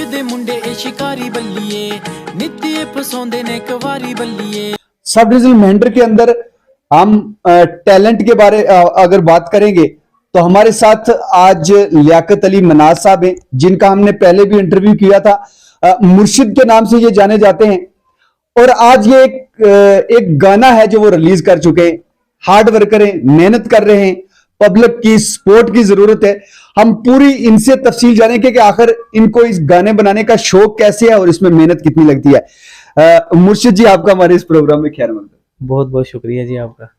दे मुंडे ए शिकारी बल्लिए नित्य फसोंदे ने कवारी बल्लिए। सब डिविजन मेंढर के अंदर हम टैलेंट के बारे अगर बात करेंगे तो हमारे साथ आज लियाकत अली मनाज साहब हैं, जिनका हमने पहले भी इंटरव्यू किया था। मुर्शिद के नाम से ये जाने जाते हैं और आज ये एक गाना है जो वो रिलीज कर चुके हैं। हार्ड वर्कर हैं, मेहनत कर रहे हैं, पब्लिक की सपोर्ट की जरूरत है। हम पूरी इनसे तफसील जानेंगे कि आखिर इनको इस गाने बनाने का शौक कैसे है और इसमें मेहनत कितनी लगती है। मुर्शिद जी, आपका हमारे इस प्रोग्राम में खैर मकदम। बहुत बहुत शुक्रिया जी आपका।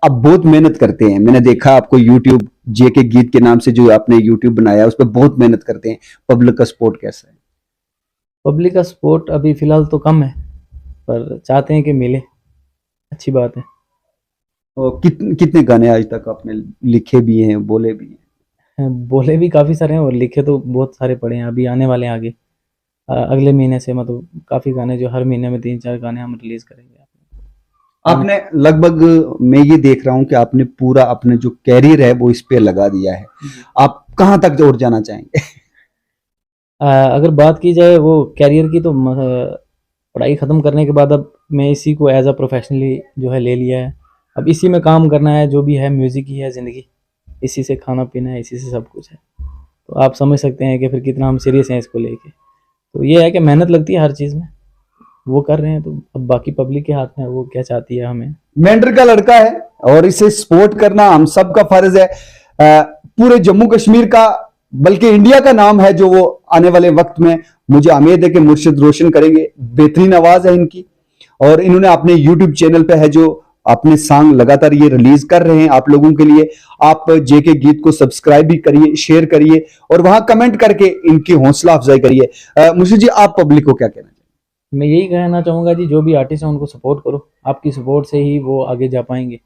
अब बहुत मेहनत करते हैं, मैंने देखा आपको यूट्यूब जेके गीत के नाम से जो आपने यूट्यूब बनाया उस पर बहुत मेहनत करते हैं। पब्लिक का सपोर्ट कैसा है? पब्लिक का सपोर्ट अभी फिलहाल तो कम है, पर चाहते हैं कि मिले, अच्छी बात है। और कितने गाने आज तक आपने लिखे भी हैं, बोले भी हैं? बोले भी काफ़ी सारे हैं और लिखे तो बहुत सारे पड़े हैं, अभी आने वाले हैं आगे। अगले महीने से मतलब काफ़ी गाने जो हर महीने में 3-4 गाने हम रिलीज करेंगे। आपने लगभग, मैं ये देख रहा हूं कि आपने पूरा अपने जो कैरियर है वो इस पे लगा दिया है। आप कहां तक और जाना चाहेंगे? अगर बात की जाए वो कैरियर की, तो पढ़ाई ख़त्म करने के बाद अब मैं इसी को एज अ प्रोफेशनली जो है ले लिया है। अब इसी में काम करना है, जो भी है म्यूज़िक ही है ज़िंदगी, इसी से खाना पीना है, इसी से सब कुछ है। तो आप समझ सकते हैं कि फिर कितना हम सीरियस हैं इसको लेके। तो ये है कि मेहनत लगती है हर चीज़ में, वो कर रहे हैं। तो अब बाकी पब्लिक के हाथ में है, वो क्या चाहती है हमें। मेंढर का लड़का है और इसे सपोर्ट करना हम सब का फर्ज है। पूरे जम्मू कश्मीर का बल्कि इंडिया का नाम है जो वो आने वाले वक्त में, मुझे उम्मीद है कि मुर्शिद रोशन करेंगे। बेहतरीन आवाज है इनकी और इन्होंने अपने यूट्यूब चैनल पे है जो अपने सॉन्ग लगातार ये रिलीज कर रहे हैं आप लोगों के लिए। आप जेके गीत को सब्सक्राइब भी करिए, शेयर करिए और वहां कमेंट करके इनकी हौसला अफजाई करिए। मुर्शिद जी, आप पब्लिक को क्या कहना चाहिए? मैं यही कहना चाहूँगा जी, जो भी आर्टिस्ट हैं उनको सपोर्ट करो, आपकी सपोर्ट से ही वो आगे जा पाएंगे।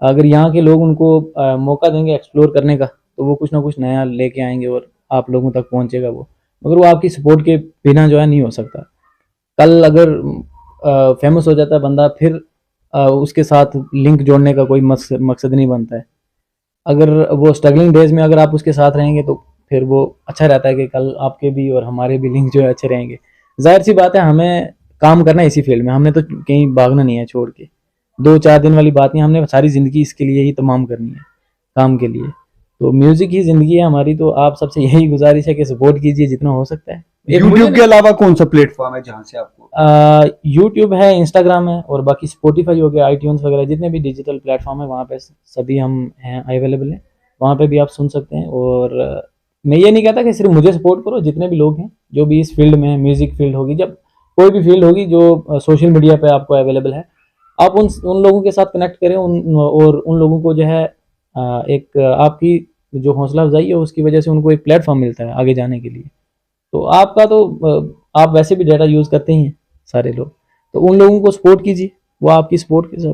अगर यहाँ के लोग उनको मौका देंगे एक्सप्लोर करने का, तो वो कुछ ना कुछ नया लेके आएंगे और आप लोगों तक पहुँचेगा वो। मगर वो आपकी सपोर्ट के बिना जो है नहीं हो सकता। कल अगर फेमस हो जाता है बंदा, फिर उसके साथ लिंक जोड़ने का कोई मकसद नहीं बनता है। अगर वो स्ट्रगलिंग डेज में अगर आप उसके साथ रहेंगे तो फिर वो अच्छा रहता है कि कल आपके भी और हमारे भी लिंक जो है अच्छे रहेंगे। जाहिर सी बात है, हमें काम करना है इसी फील्ड में, हमने तो कहीं भागना नहीं है छोड़ के। 2-4 दिन वाली बात नहीं, हमने सारी ज़िंदगी इसके लिए ही तमाम करनी है, काम के लिए। तो म्यूज़िक ही ज़िंदगी है हमारी। तो आप सबसे यही गुजारिश है कि सपोर्ट कीजिए जितना हो सकता है। यूट्यूब के अलावा कौन सा प्लेटफॉर्म है जहां से आपको? यूट्यूब है, इंस्टाग्राम है और बाकी स्पॉटिफाई हो गया, आईट्यून्स वगैरह, जितने भी डिजिटल प्लेटफॉर्म है वहाँ पे सभी हम हैं, अवेलेबल हैं। वहाँ पे भी आप सुन सकते हैं। और मैं ये नहीं कहता कि सिर्फ मुझे सपोर्ट करो, जितने भी लोग हैं जो भी इस फील्ड में, म्यूज़िक फील्ड होगी, जब कोई भी फील्ड होगी जो सोशल मीडिया पे आपको अवेलेबल है, आप उन लोगों के साथ कनेक्ट करें और उन लोगों को जो है एक आपकी जो हौसला अफजाई है उसकी वजह से उनको एक प्लेटफॉर्म मिलता है आगे जाने के लिए। तो आपका तो आप वैसे भी डाटा यूज़ करते ही हैं सारे लोग, तो उन लोगों को सपोर्ट कीजिए, वो आपकी सपोर्ट के साथ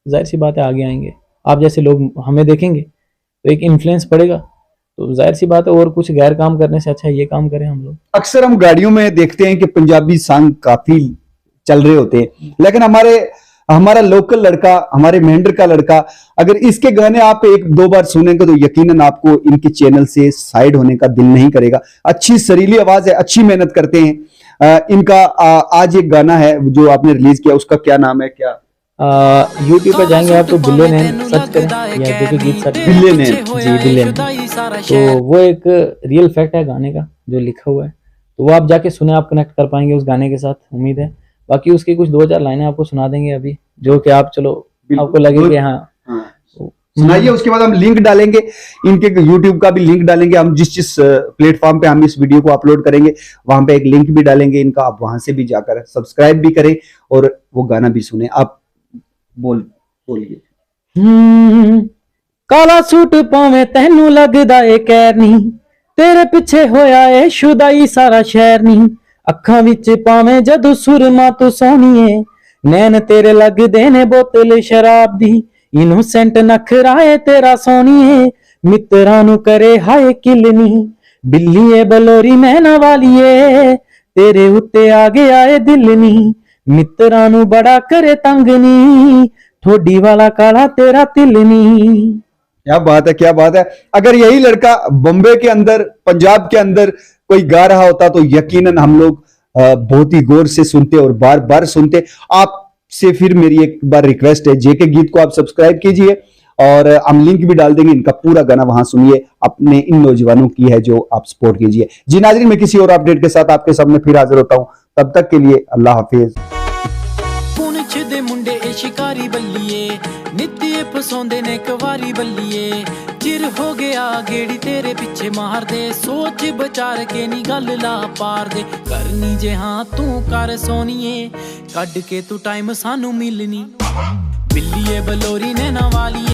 जाहिर सी बात है आगे आएंगे। आप जैसे लोग हमें देखेंगे तो एक इन्फ्लुएंस पड़ेगा, तो जाहिर सी बात है और कुछ गैर काम करने से अच्छा ये काम करें हम लोग। अक्सर हम गाड़ियों में देखते हैं कि पंजाबी सॉन्ग काफी चल रहे होते हैं, लेकिन हमारा लोकल लड़का, हमारे मेंढर का लड़का, अगर इसके गाने आप 1-2 बार सुनेंगे तो यकीनन आपको इनके चैनल से साइड होने का दिल नहीं करेगा। अच्छी सरीली आवाज है, अच्छी मेहनत करते हैं। इनका आज एक गाना है जो आपने रिलीज किया, उसका क्या नाम है? क्या यूट्यूब पे जाएंगे आप तो बिलियनेयर सर्च करें या जेके गीत सर्च करें। बिलियनेयर जी, बिलियनेयर। तो वो एक रियल फैक्ट है गाने का जो लिखा हुआ है, तो वो आप जाके सुने, आप कनेक्ट कर पाएंगे उस गाने के साथ, उम्मीद है। बाकी उसकी कुछ 2-4 लाइनें आपको सुना देंगे अभी, जो कि आप चलो आपको लगे कि हाँ सुनाइए। उसके बाद हम लिंक डालेंगे, इनके यूट्यूब का भी लिंक डालेंगे। हम जिस प्लेटफॉर्म पे हम इस वीडियो को अपलोड करेंगे वहां पे एक लिंक भी डालेंगे इनका, आप वहां से भी जाकर सब्सक्राइब भी करें और वो गाना भी सुने। आप बोलिए। काला सूट पावे तेनू लगदा ए कैर नी, तेरे पिछे होया ए शुदाई सारा शहर नी। अखां विच पावे जदों सुरमा तू सोहणीए, नैन तेरे लगदे ने बोतल शराब दी। इनोसेंट नखरा ए तेरा सोहणीए, मित्रां नू करे हाय किलनी। बिल्लीए बलोरी मैना वालीए, तेरे उत्ते आ गया ए दिल नी। मित्रां नू बड़ा करे तंग नी, ठोडी वाला काला तेरा तिल नी। क्या बात है, क्या बात है। अगर यही लड़का बॉम्बे के अंदर, पंजाब के अंदर कोई गा रहा होता तो यकीनन हम लोग बहुत ही गौर से सुनते और बार बार सुनते। आपसे फिर मेरी एक बार रिक्वेस्ट है, जेके गीत को आप सब्सक्राइब कीजिए और हम लिंक भी डाल देंगे, इनका पूरा गाना वहां सुनिए, अपने इन नौजवानों की है जो आप सपोर्ट कीजिए। जी नाज़रीन, मैं किसी और अपडेट के साथ आपके सामने फिर हाजिर होता हूं, तब तक के लिए अल्लाह हाफिज। पुंछ दे मुंडे ए शिकारी बल्लिए, नित्य फसौंदे ने कवारी बल्लिए, चिर हो गया गेड़ी तेरे पिछे मार दे, सोच बचार के नी गल ला पार दे, करनी जे हाँ तू कर सोनिए, कड के तू टाइम सानू मिलनी, बिल्लिए बलोरी ने ना वाली।